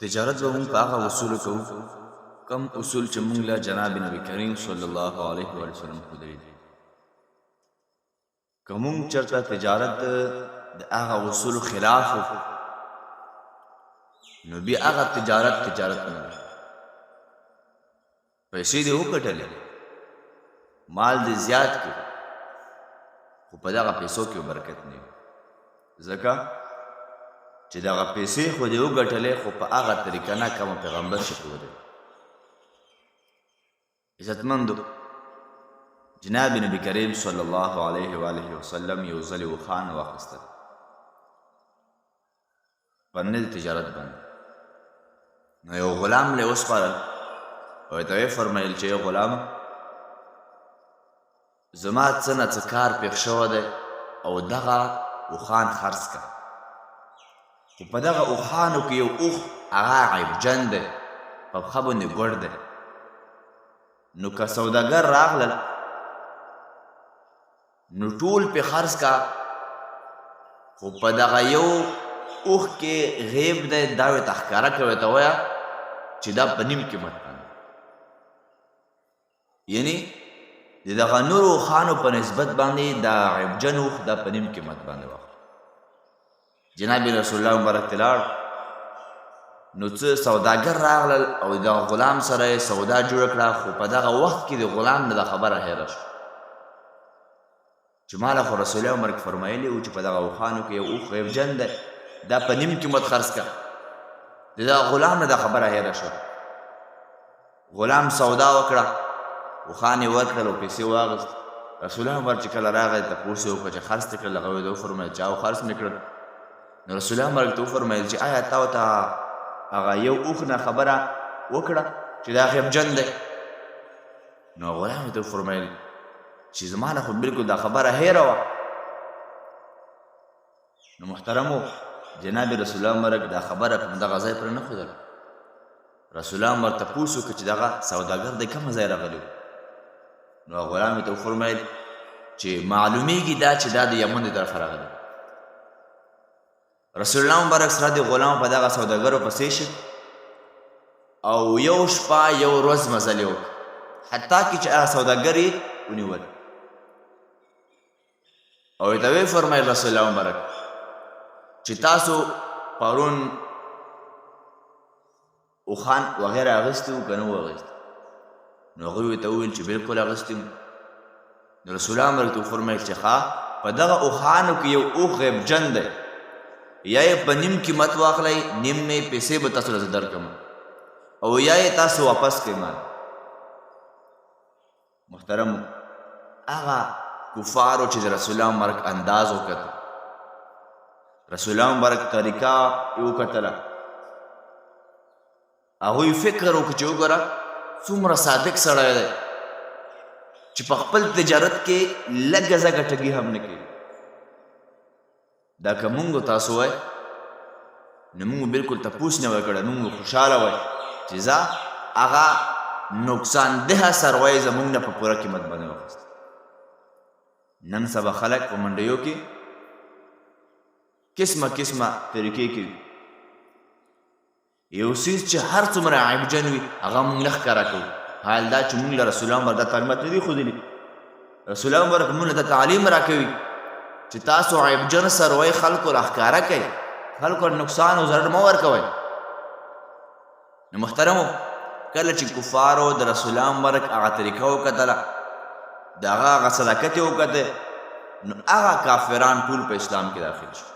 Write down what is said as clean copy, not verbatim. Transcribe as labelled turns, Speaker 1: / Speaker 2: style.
Speaker 1: تجارت به مونږ په هغه اصولو کوو کم اصول چې مونږ له جناب نبی کریم صلی الله علیه وسلم ښودلي دي. که مونږ چېرته تجارت د هغه اصولو خلاف وکړو نو بیا هغه تجارت نه دی. پیسې دې وګټلې، مال دې زیات کړ، خو په دغه پیسو کې برکت نه وي، ځکه چې دغه پیسې خو دې وګټلې خو په هغه طریقه نه کوم پیغمبر ښودلی. عزتمندو، جناب نبی کریم صلی الله علیه و آله وسلم یو ځل اوښان واخیستل په نه د تجارت باندې. نو یو غلام له یې وسپارل او ورته ویې فرمیل چې غلام، زما څه نه څه کار پېښ شوی دی او دغه اوښان خرڅ کړه. خو په دغه اوښانو کې یو اوښ هغه عیبجن دی، په پښه باندې ګوډ دی. نو که سوداګر راغلل نو ټول پې خرڅ کا، خو په دغه یو اوښ کې غیب دی، دا ورته ښکاره کړه، ورته ووایه چې دا په نیم قیمت باندې، یعنې د دغه نورو اوښانو په نسبت باندې دا عیبجن اوښ دا په نیم قیمت باندې واخله. جناب رسول الله مبارک ته لاړ، نو څه سوداګر راغلل او د غلام سره یې سودا جوړه کړه. خو په دغه وخت کې د غلام نه دا خبره هیره شوه چې ما له خو رسول الله مبارک فرمایلي وو چې په دغه اوښانو کې یو اوښ غیبجن دی، دا په نیم قیمت خرڅ کړه. د دغه غلام نه دا خبره هیره شوه. غلام سودا وکړه، اوښان یې ورکړل او پیسې واخیست. رسول الله مبارک چې کله راغی تپوس یې وکړه چې خرڅ دې کړل؟ هغه ورته وفرمیل چې او خرڅ مې کړل. نو رسول الله مبارک ته وفرمیل چې آیا تا ورته هغه یو اوښ نه خبره وکړه چې دا غیبجن دی؟ نو غلام ورته وفرمیل چې زما نه خو بلکل دا خبره هیره وه. نو محترمو، جناب رسول الله مبارک دا خبره په همدغه ځای پرې نه ښودله. رسول الله مبارک تپوس وکړه چې دغه سوداګر دی کومه ځای راغلی و؟ نو غلام ورته وفرمیل چې معلومیږي دا چې دا د یمن د طرفه راغلی. رسول الله مبارک سره د غلام په دغه سوداګرو پسې شي او یو شپه یو ورځ مزل یې وکړ، حتی کې چې هغه سوداګر یې ونیول. او ورته ویې فرمیل رسول الله مبارک چې تاسو پرون اوښان وغیره اخیستي وو که نه وو اخیستي؟ نو هغوی ورته وویل چې بلکل اخیستي وو. نو رسول الله مبارک ته وفرمیل چې ښه، په دغه اوښانو کې یو اوښ غیبجن دی، یا یې په نیم قیمت واخلئ، نیم مې پیسې به تاسو له زه درکړم، او یا یې تاسو واپس کړئ مال. محترمو، هغه کفارو چې د رسول الله مبارک انداز وکتو، رسول الله مبارک طریقه یې وکتله، هغوی فکر وکړو چې وګوره څومره صادق سړی دی چې په خپل تجارت کې لږه زږه ټګي هم نه کوي. دا که مونږ تاسو وای نو مونږ بلکل تپوس نه وای کړی، مونږ خوشحاله وای چې زه هغه نقصان ده سروی زمونږ نه په پوره قیمت باندې واخیست. نن سبا خلک په منډیو کې قسمه طریقې کوي، یو څیز چې هر څومره عیبجن وي هغه مونږ نه ښکاره کوو، حال دا چې مونږ له رسول الله مبارک دا تعلیمات نه دي ښودلي. رسول الله مبارک مونږ ته تعلیم راکوي چې تاسو عیبجن سروی خلکو راښکاره کوئ، خلکو نقصان او ضرر مه ورکوئ. نو محترمو، کله چې کفارو د رسول الله مبارک هغه طریقه وکتله، د هغه صداقت یې وکته، نو هغه کافران ټول په اسلام کې داخل شو.